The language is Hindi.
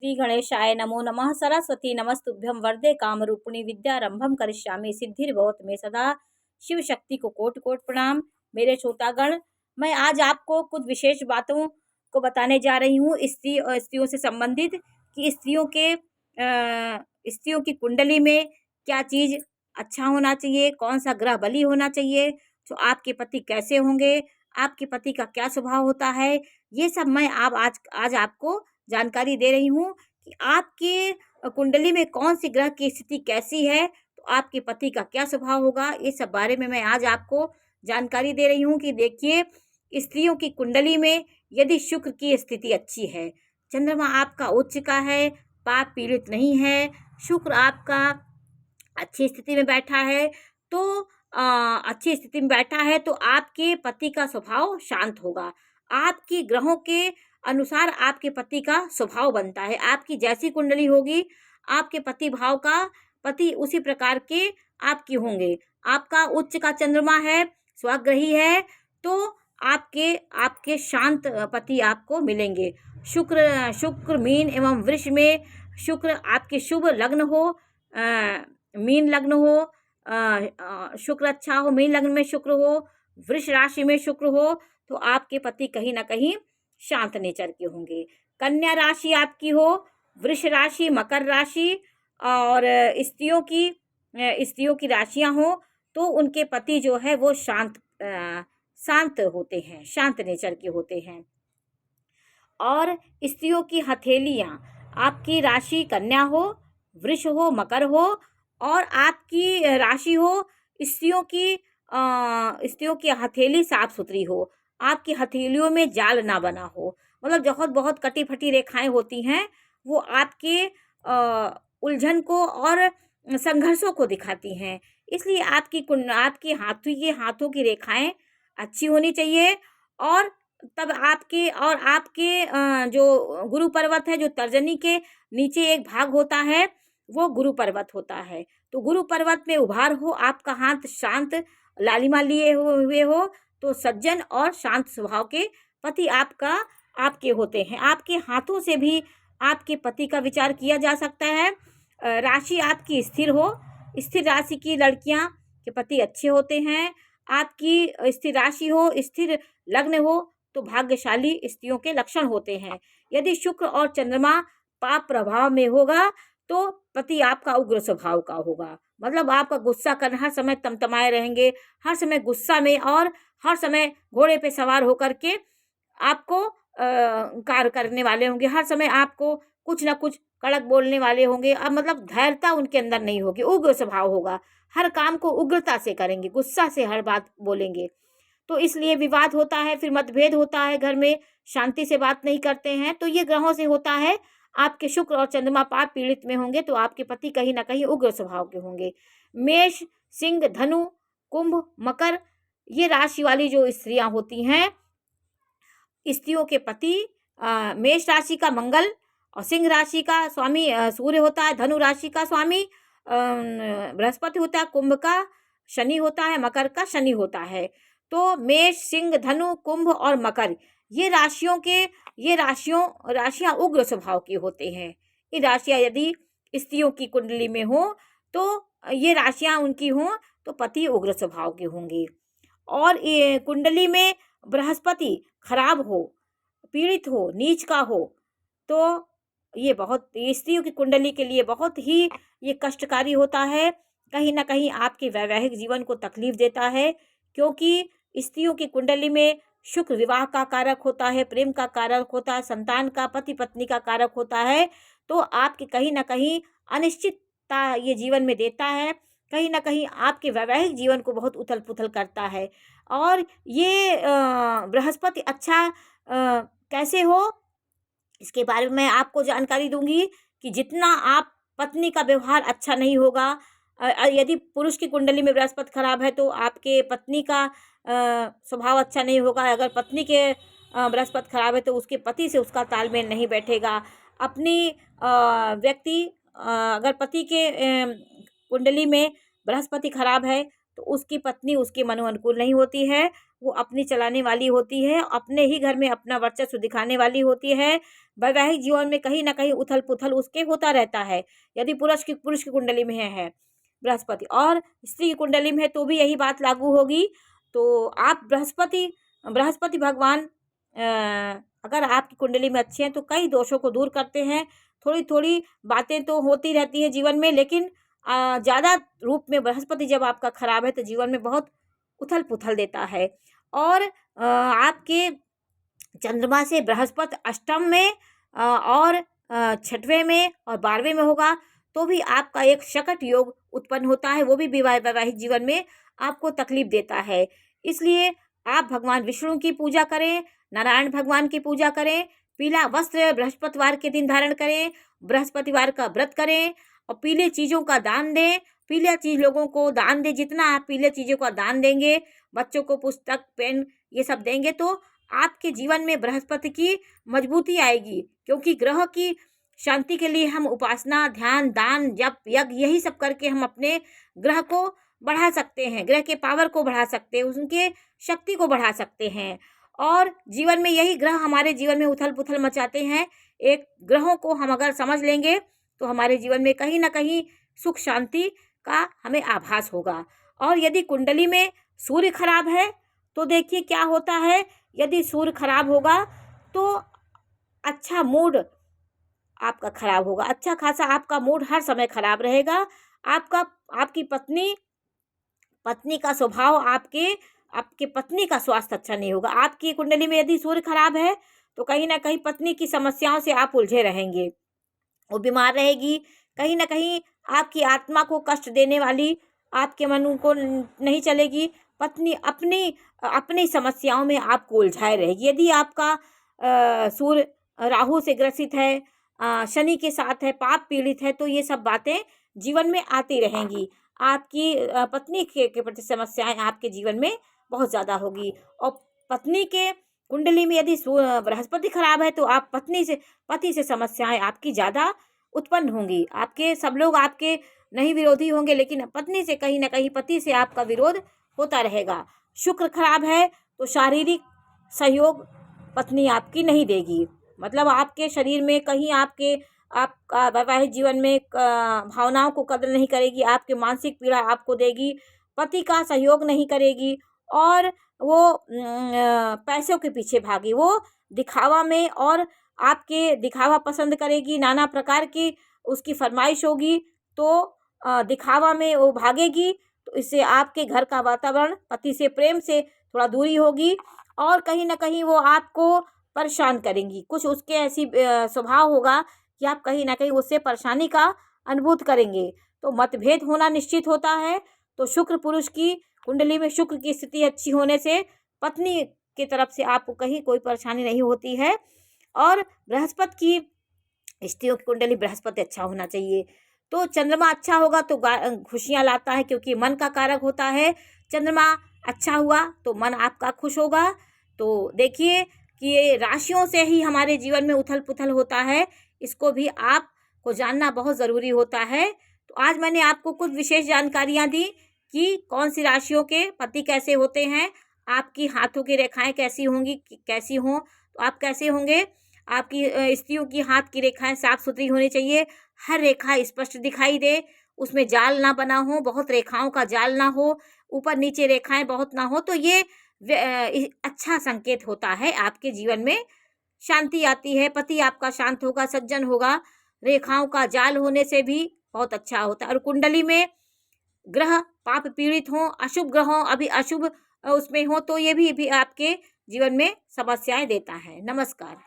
श्री गणेशाय नमो नमः। सरस्वती नमस्तुभ्यं वरदे कामरूपिणी विद्यारंभम करिष्यामि सिद्धिर्भवतु मे सदा। शिव शक्ति को कोटि कोटि प्रणाम। मेरे श्रोतागण, मैं आज आपको कुछ विशेष बातों को बताने जा रही हूँ स्त्रियों से संबंधित कि स्त्रियों की कुंडली में क्या चीज़ अच्छा होना चाहिए, कौन सा ग्रह बली होना चाहिए, तो आपके पति कैसे होंगे, आपके पति का क्या स्वभाव होता है, ये सब मैं आज आपको जानकारी दे रही हूँ कि आपके कुंडली में कौन सी ग्रह की स्थिति कैसी है, तो आपके पति का क्या स्वभाव होगा। ये सब बारे में मैं आज आपको जानकारी दे रही हूँ कि देखिए, स्त्रियों की कुंडली में यदि शुक्र की स्थिति अच्छी है, चंद्रमा आपका उच्च का है, पाप पीड़ित नहीं है, शुक्र आपका अच्छी स्थिति में बैठा है, तो अच्छी स्थिति में बैठा है तो आपके पति का स्वभाव शांत होगा। आपकी ग्रहों के अनुसार आपके पति का स्वभाव बनता है। आपकी जैसी कुंडली होगी, आपके पति उसी प्रकार के आपके होंगे। आपका उच्च का चंद्रमा है, स्वग्रही है, तो आपके शांत पति आपको मिलेंगे। शुक्र मीन एवं वृष में शुक्र आपके शुभ लग्न हो, मीन लग्न हो, शुक्र अच्छा हो, मीन लग्न में शुक्र हो, वृष राशि में शुक्र हो, तो आपके पति कहीं ना कहीं शांत नेचर के होंगे। कन्या राशि आपकी हो, वृष राशि, मकर राशि और स्त्रियों की राशियां हो, तो उनके पति जो है वो शांत होते हैं, शांत नेचर के होते हैं। और स्त्रियों की हथेलियां, आपकी राशि कन्या हो, वृष हो, मकर हो और आपकी राशि हो, स्त्रियों की हथेली साफ सुथरी हो, आपकी हथेलियों में जाल ना बना हो, मतलब बहुत कटी फटी रेखाएं होती हैं, वो आपके उलझन को और संघर्षों को दिखाती हैं। इसलिए आपके हाथों की रेखाएं अच्छी होनी चाहिए। और तब आपके जो गुरु पर्वत है, जो तर्जनी के नीचे एक भाग होता है, वो गुरु पर्वत होता है। तो गुरु पर्वत में उभार हो, आपका हाथ शांत लालिमा लिए हुए हो, तो सज्जन और शांत स्वभाव के पति आपके होते हैं। आपके हाथों से भी आपके पति का विचार किया जा सकता है। राशि आपकी स्थिर हो, स्थिर राशि की लड़कियां के पति अच्छे होते हैं। आपकी स्थिर राशि हो, स्थिर लग्न हो, तो भाग्यशाली स्त्रियों के लक्षण होते हैं। यदि शुक्र और चंद्रमा पाप प्रभाव में होगा, तो पति आपका उग्र स्वभाव का होगा, मतलब आपका गुस्सा करना, हर समय तमतमाए रहेंगे, हर समय गुस्सा में और हर समय घोड़े पे सवार होकर के आपको कार्य करने वाले होंगे, हर समय आपको कुछ ना कुछ कड़क बोलने वाले होंगे। अब मतलब धैर्यता उनके अंदर नहीं होगी, उग्र स्वभाव होगा, हर काम को उग्रता से करेंगे, गुस्सा से हर बात बोलेंगे, तो इसलिए विवाद होता है, फिर मतभेद होता है, घर में शांति से बात नहीं करते हैं। तो ये ग्रहों से होता है। आपके शुक्र और चंद्रमा पाप पीड़ित में होंगे, तो आपके पति कहीं ना कहीं उग्र स्वभाव के होंगे। मेष, सिंह, धनु, कुंभ, मकर, ये राशि वाली जो स्त्रियां होती हैं, स्त्रियों के पति मेष राशि का मंगल और सिंह राशि का स्वामी सूर्य होता है, धनु राशि का स्वामी बृहस्पति होता है, कुंभ का शनि होता है, मकर का शनि होता है। तो मेष, सिंह, धनु, कुंभ और मकर, ये राशियां उग्र स्वभाव की होते हैं। ये राशियां यदि स्त्रियों की कुंडली में हो, तो ये राशियां उनकी हों, तो पति उग्र स्वभाव के होंगे। और ये कुंडली में बृहस्पति खराब हो, पीड़ित हो, नीच का हो, तो ये स्त्रियों की कुंडली के लिए बहुत ही ये कष्टकारी होता है। कहीं ना कहीं आपके वैवाहिक जीवन को तकलीफ देता है, क्योंकि स्त्रियों की कुंडली में शुक्र विवाह का कारक होता है, प्रेम का कारक होता है, संतान का, पति पत्नी का कारक होता है। तो आपके कहीं ना कहीं अनिश्चितता ये जीवन में देता है, कहीं ना कहीं आपके वैवाहिक जीवन को बहुत उथल पुथल करता है। और ये बृहस्पति अच्छा कैसे हो, इसके बारे में मैं आपको जानकारी दूंगी कि जितना आप पत्नी का व्यवहार अच्छा नहीं होगा, यदि पुरुष की कुंडली में बृहस्पति खराब है, तो आपके पत्नी का स्वभाव अच्छा नहीं होगा। अगर पत्नी के बृहस्पति खराब है, तो उसके पति से उसका तालमेल नहीं बैठेगा। अगर पति के कुंडली में बृहस्पति खराब है, तो उसकी पत्नी उसके मनो अनुकूल नहीं होती है। वो अपनी चलाने वाली होती है, अपने ही घर में अपना वर्चस्व दिखाने वाली होती है। वैवाहिक जीवन में कहीं न कहीं उथल-पुथल उसके होता रहता है, यदि पुरुष की कुंडली में है बृहस्पति, और स्त्री की कुंडली में है तो भी यही बात लागू होगी। तो आप बृहस्पति भगवान अगर आपकी कुंडली में अच्छे हैं तो कई दोषों को दूर करते हैं। थोड़ी-थोड़ी बातें तो होती रहती हैं जीवन में, लेकिन ज़्यादा रूप में बृहस्पति जब आपका खराब है तो जीवन में बहुत उथल-पुथल देता है। और आपके चंद्रमा से बृहस्पति अष्टम में और 6वें में और 12वें में होगा तो भी आपका एक शकट योग उत्पन्न होता है, वो भी वैवाहिक जीवन में आपको तकलीफ देता है। इसलिए आप भगवान विष्णु की पूजा करें, नारायण भगवान की पूजा करें, पीला वस्त्र बृहस्पतिवार के दिन धारण करें, बृहस्पतिवार का व्रत करें और पीले चीज़ों का दान दें। पीला चीज़ लोगों को दान दें, जितना आप पीले चीज़ों का दान देंगे, बच्चों को पुस्तक पेन ये सब देंगे तो आपके जीवन में बृहस्पति की मजबूती आएगी। क्योंकि ग्रह की शांति के लिए हम उपासना, ध्यान, दान, जप, यज्ञ यही सब करके हम अपने ग्रह को बढ़ा सकते हैं, ग्रह के पावर को बढ़ा सकते हैं, उनके शक्ति को बढ़ा सकते हैं। और जीवन में यही ग्रह हमारे जीवन में उथल पुथल मचाते हैं। एक ग्रहों को हम अगर समझ लेंगे तो हमारे जीवन में कहीं ना कहीं सुख शांति का हमें आभास होगा। और यदि कुंडली में सूर्य खराब है तो देखिए क्या होता है। यदि सूर्य खराब होगा तो अच्छा मूड आपका खराब होगा, अच्छा खासा आपका मूड हर समय खराब रहेगा। आपकी पत्नी का स्वभाव, आपके पत्नी का स्वास्थ्य अच्छा नहीं होगा। आपकी कुंडली में यदि सूर्य खराब है तो कहीं ना कहीं पत्नी की समस्याओं से आप उलझे रहेंगे, वो बीमार रहेगी। कहीं ना कहीं आपकी आत्मा को कष्ट देने वाली आपके मन को नहीं चलेगी। पत्नी अपनी समस्याओं में आपको उलझाए रहेगी। यदि आपका सूर्य राहु से ग्रसित है, शनि के साथ है, पाप पीड़ित है, तो ये सब बातें जीवन में आती रहेंगी। आपकी पत्नी के प्रति समस्याएं आपके जीवन में बहुत ज़्यादा होगी। और पत्नी के कुंडली में यदि बृहस्पति खराब है तो आप पति से समस्याएं आपकी ज़्यादा उत्पन्न होंगी। आपके सब लोग आपके नहीं विरोधी होंगे, लेकिन पत्नी से कहीं ना कहीं पति से आपका विरोध होता रहेगा। शुक्र खराब है तो शारीरिक सहयोग पत्नी आपकी नहीं देगी, मतलब आपके शरीर में कहीं आपका वैवाहिक जीवन में भावनाओं को कदर नहीं करेगी, आपके मानसिक पीड़ा आपको देगी, पति का सहयोग नहीं करेगी और वो पैसों के पीछे भागी, वो दिखावा में और आपके दिखावा पसंद करेगी, नाना प्रकार की उसकी फरमाइश होगी तो दिखावा में वो भागेगी। तो इससे आपके घर का वातावरण, पति से प्रेम से थोड़ा दूरी होगी और कहीं ना कहीं वो आपको परेशान करेंगी। कुछ उसके ऐसी स्वभाव होगा कि आप कहीं ना कहीं उससे परेशानी का अनुभूत करेंगे। तो मतभेद होना निश्चित होता है। तो शुक्र पुरुष की कुंडली में शुक्र की स्थिति अच्छी होने से पत्नी की तरफ से आपको कहीं कोई परेशानी नहीं होती है। और बृहस्पति की स्त्रियों की कुंडली बृहस्पति अच्छा होना चाहिए। तो चंद्रमा अच्छा होगा तो खुशियाँ लाता है, क्योंकि मन का कारक होता है। चंद्रमा अच्छा हुआ तो मन आपका खुश होगा। तो देखिए कि ये राशियों से ही हमारे जीवन में उथल पुथल होता है, इसको भी आपको जानना बहुत ज़रूरी होता है। तो आज मैंने आपको कुछ विशेष जानकारियाँ दी कि कौन सी राशियों के पति कैसे होते हैं, आपकी हाथों की रेखाएं कैसी होंगी, कैसी हों तो आप कैसे होंगे। आपकी स्त्रियों की हाथ की रेखाएं साफ सुथरी होनी चाहिए, हर रेखा स्पष्ट दिखाई दे, उसमें जाल ना बना हो, बहुत रेखाओं का जाल ना हो, ऊपर नीचे रेखाएं बहुत ना हो, तो ये अच्छा संकेत होता है। आपके जीवन में शांति आती है, पति आपका शांत होगा, सज्जन होगा। रेखाओं का जाल होने से भी बहुत अच्छा होता है। और कुंडली में ग्रह पाप पीड़ित हों, अशुभ ग्रह हों, अभी अशुभ उसमें हो तो ये भी आपके जीवन में समस्याएं देता है। नमस्कार।